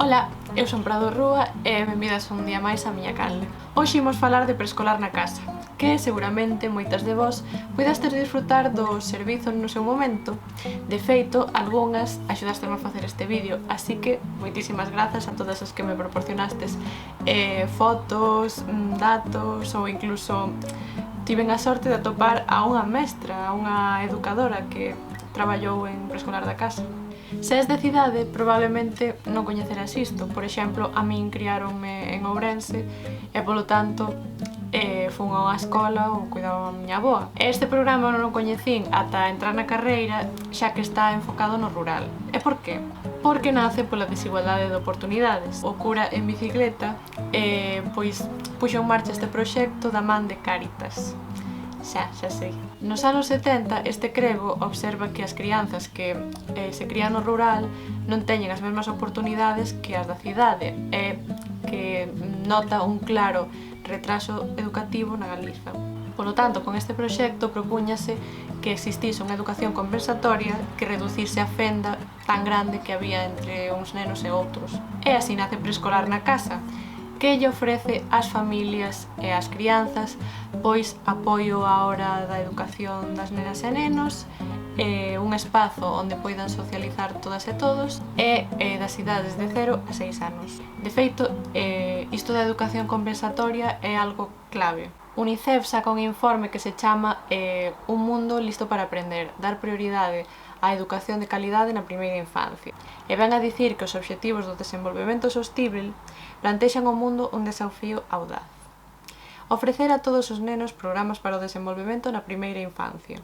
Ola, eu son Prado Rúa e benvidas un día máis á miña canle. Hoxe imos falar de preescolar na casa, que seguramente moitas de vós puidastes disfrutar do servizo no seu momento. De feito, algunhas axudastes a facer este vídeo, así que moitísimas grazas a todas as que me proporcionastes fotos, datos ou incluso tiven a sorte de atopar a unha mestra, a unha educadora que traballou en preescolar da casa. Se és de cidade, probablemente non coñecerás isto. Por exemplo, a min criáronme en Ourense e, polo tanto, fun a unha escola ou cuidaba a miña avoa. Este programa non o coñecín ata entrar na carreira, xa que está enfocado no rural. E por qué? Porque nace pola desigualdade de oportunidades. O cura en bicicleta pois puxo en marcha este proxecto da man de Cáritas. Xa sei. Nos anos 70, este crego observa que as crianzas que se crían no rural non teñen as mesmas oportunidades que as da cidade e que nota un claro retraso educativo na Galiza. Polo tanto, con este proxecto propúñase que existise unha educación compensatoria que reducise a fenda tan grande que había entre uns nenos e outros. E así nace Preescolar na Casa, que lle ofrece ás familias e ás crianzas pois apoio á hora da educación das nenas e nenos, un espazo onde poidan socializar todas e todos e das idades de 0 a 6 anos. De feito, isto da educación compensatoria é algo clave. UNICEF saca un informe que se chama Un mundo listo para aprender, dar prioridade á educación de calidade na primeira infancia. E ven a dicir que os obxectivos do desenvolvemento sostíbel plantexan ao mundo un desafío audaz. Ofrecer a todos os nenos programas para o desenvolvemento na primeira infancia.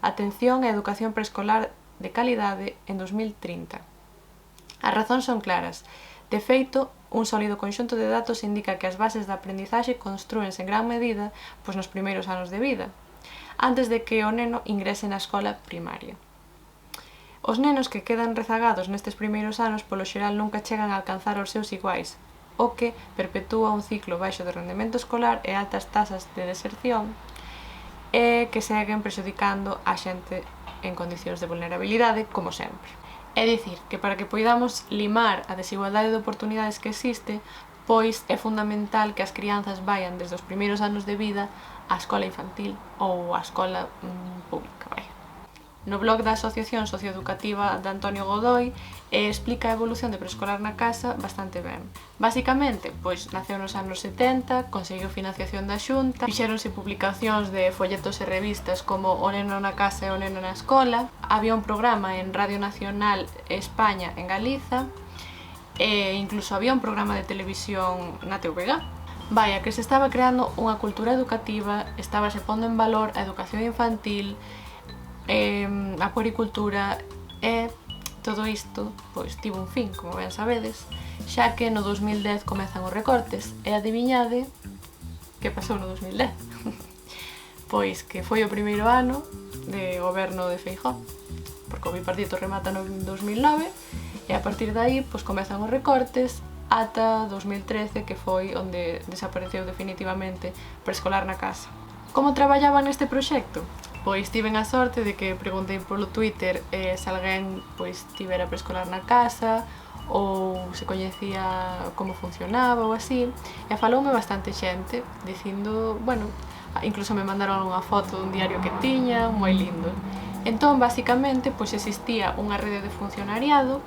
Atención e educación preescolar de calidade en 2030. As razóns son claras. De feito, un sólido conxunto de datos indica que as bases da aprendizaxe construense en gran medida nos primeiros anos de vida, antes de que o neno ingrese na escola primaria. Os nenos que quedan rezagados nestes primeiros anos polo xeral nunca chegan a alcanzar os seus iguais, o que perpetúa un ciclo baixo de rendemento escolar e altas tasas de deserción e que seguen prexudicando a xente en condicións de vulnerabilidade, como sempre. É dicir, que para que poidamos limar a desigualdade de oportunidades que existe, pois é fundamental que as crianzas vayan desde os primeiros anos de vida á escola infantil ou á escola pública. No blog da Asociación Socioeducativa de Antonio Godoy explica a evolución de Preescolar na Casa bastante ben. Basicamente, pois naceu nos anos 70, conseguiu financiación da Xunta, fixéronse publicacións de folletos e revistas como O neno na casa e O neno na escola, había un programa en Radio Nacional España en Galiza e incluso había un programa de televisión na TVG. Vaya, que se estaba creando unha cultura educativa, estábase pondo en valor a educación infantil, a puericultura e todo isto pois tivo un fin, como ben sabedes, xa que no 2010 comezan os recortes e adiviñade que pasou no 2010. Pois que foi o primeiro ano de goberno de Feijóo, porque o bipartito remata no 2009 e a partir de aí pois comezan os recortes ata 2013, que foi onde desapareceu definitivamente Preescolar na Casa. Como traballaban neste proxecto? Pois tiven a sorte de que preguntei polo Twitter se alguén tivera Preescolar na casa ou se coñecía como funcionaba ou así, e faloume bastante xente dicindo, incluso me mandaron unha foto dun diario que tiña, moi lindo. Entón, basicamente, existía unha rede de funcionariado,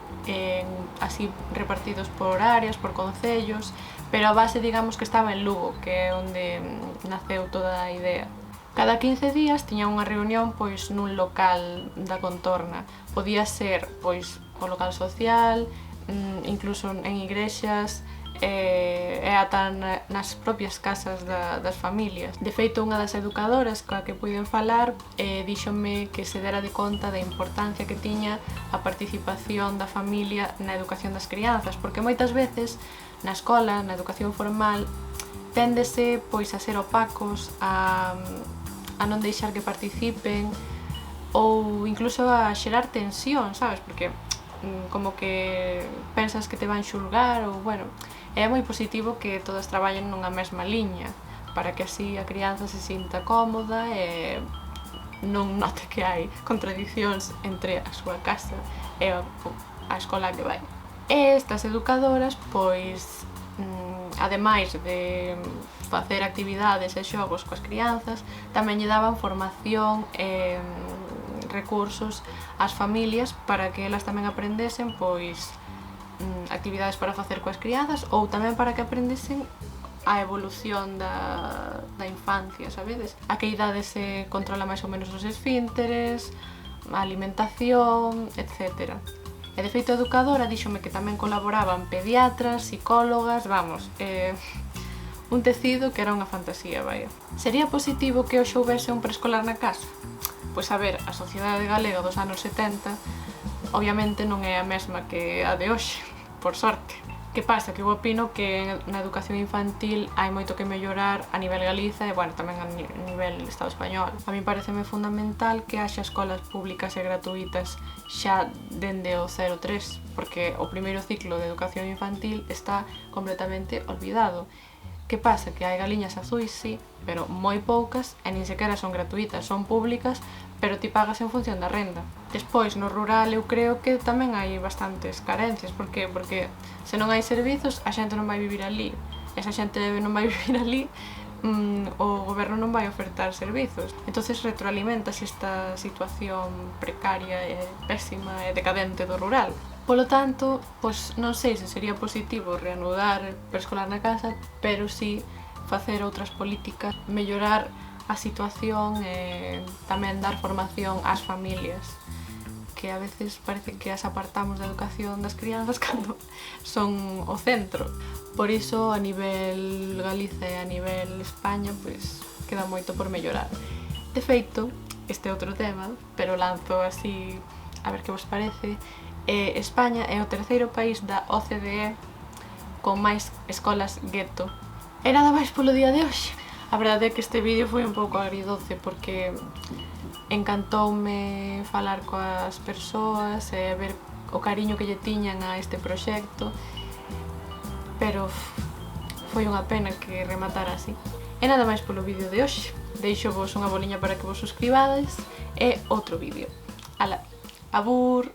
así repartidos por áreas, por concellos, pero a base, digamos, que estaba en Lugo, que é onde naceu toda a idea. Cada 15 días tiña unha reunión nun local da contorna. Podía ser o local social, incluso en igrexas e ata nas propias casas das familias. De feito, unha das educadoras coa que puiden falar díxome que se dera de conta da importancia que tiña a participación da familia na educación das crianzas, porque moitas veces na escola, na educación formal, téndese a ser opacos, a non deixar que participen ou incluso a xerar tensión, sabes? Porque como que pensas que te van xulgar ou, é moi positivo que todas traballen nunha mesma liña para que así a crianza se sinta cómoda e non note que hai contradicións entre a súa casa e a escola que vai. E estas educadoras, pois, ademais de facer actividades e xogos coas crianzas, tamén lle daban formación e recursos ás familias para que elas tamén aprendesen, pois, actividades para facer coas crianzas ou tamén para que aprendesen a evolución da infancia, sabedes? A que idade se controla máis ou menos os esfínteres, a alimentación, etc. E de feito a educadora díxome que tamén colaboraban pediatras, psicólogas, vamos, un tecido que era unha fantasía, vai. Sería positivo que hoxe houbese un preescolar na casa? Pois a ver, a sociedade galega dos anos 70 obviamente non é a mesma que a de hoxe, por sorte. Que pasa? Que eu opino que na educación infantil hai moito que mellorar a nivel Galiza e, bueno, tamén a nivel Estado español. A mí pareceme fundamental que haxa escolas públicas e gratuitas xa dende o 03, porque o primeiro ciclo de educación infantil está completamente olvidado. Que pasa? Que hai galiñas azuis, sí, pero moi poucas e nin sequera son gratuitas, son públicas, pero ti pagas en función da renda. Despois, no rural, eu creo que tamén hai bastantes carencias. Por que? Porque se non hai servizos, a xente non vai vivir ali. E se a xente non vai vivir ali, o goberno non vai ofertar servizos. Entonces retroalimentase esta situación precaria e pésima e decadente do rural. Polo tanto, pois non sei se sería positivo reanudar preescolar na casa, pero sí facer outras políticas, mellorar a situación e tamén dar formación ás familias, que a veces parece que as apartamos da educación das crianzas cando son o centro. Por iso, a nivel Galiza e a nivel España, pois queda moito por mellorar. De feito, este é outro tema, pero lanzo así a ver que vos parece. España é o terceiro país da OCDE con máis escolas gueto. E nada máis polo día de hoxe. A verdade é que este vídeo foi un pouco agridoce porque encantoume falar coas persoas e ver o cariño que lle tiñan a este proxecto, pero foi unha pena que rematara así. E nada máis polo vídeo de hoxe. Deixo vos unha boliña para que vos suscribades e outro vídeo. Ala, abur!